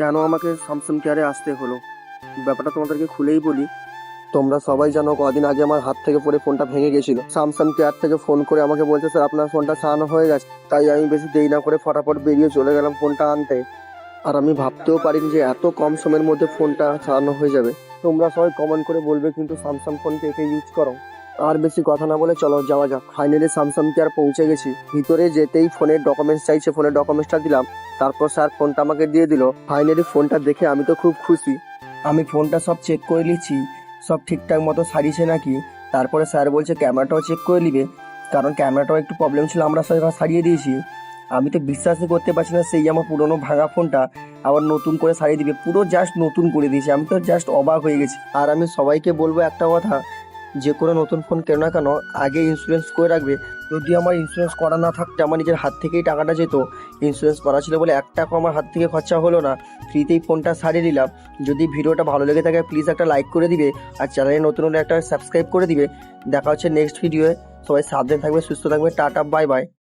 কেন আমাকে স্যামসাং কেয়ারে আসতে হলো, ব্যাপারটা তোমাদেরকে খুলেই বলি। তোমরা সবাই জানো কদিন আগে আমার হাত থেকে পড়ে ফোনটা ভেঙে গেছিল। স্যামসাং কেয়ার থেকে ফোন করে আমাকে বলছে, স্যার আপনার ফোনটা সারানো হয়ে গেছে। তাই আমি বেশি দেরি না করে ফটাফট বেরিয়ে চলে গেলাম ফোনটা আনতে। আর আমি ভাবতেও পারিনি যে এত কম সময়ের মধ্যে ফোনটা সারানো হয়ে যাবে। তোমরা সবাই কমেন্ট করে বলবে কিন্তু স্যামসাং ফোন কে কে ইউজ করো। আর বেশি কথা না বলে চলো যাওয়া যাক। ফাইনালি স্যামসাং কেয়ার পৌঁছে গেছি। ভিতরে যেতেই ফোনের ডকুমেন্টস চাইছে, ফোনের ডকুমেন্টসটা দিলাম। তারপর স্যার ফোনটা আমাকে দিয়ে দিল। ফাইনালি ফোনটা দেখে আমি তো খুব খুশি। আমি ফোনটা সব চেক করে নিচ্ছি, সব ঠিকঠাক মতো সারিয়েছে নাকি। তারপরে স্যার বলছে ক্যামেরাটাও চেক করে নিবে, কারণ ক্যামেরাটাও একটু প্রবলেম ছিল, আমরা সব সারিয়ে দিয়েছি। আমি তো বিশ্বাসই করতে পারছি না, সেই আমার পুরোনো ভাঙা ফোনটা আবার নতুন করে সারিয়ে দিবে, পুরো জাস্ট নতুন করে দিয়েছে। আমি তো জাস্ট অবাক হয়ে গেছি। আর আমি সবাইকে বলবো একটা কথা, যে কোনো নতুন ফোন কেন না কেন আগে ইন্স্যুরেন্স করে রাখবে। যদি আমার ইন্স্যুরেন্স করা না থাকতে আমার নিজের হাত থেকেই টাকাটা যেত। ইন্স্যুরেন্স করা ছিল বলে 1 টাকা আমার হাত থেকে খরচা হলো না, ফ্রিতেই ফোনটা সারিয়ে নিলাম। যদি ভিডিওটা ভালো লেগে থাকে প্লিজ একটা লাইক করে দিবে, আর চ্যানেলে নতুন হলে একটা সাবস্ক্রাইব করে দিবে। দেখা হচ্ছে নেক্সট ভিডিওয়ে। সবাই সাবধানে থাকবে, সুস্থ থাকবে, টাটা বাই বাই।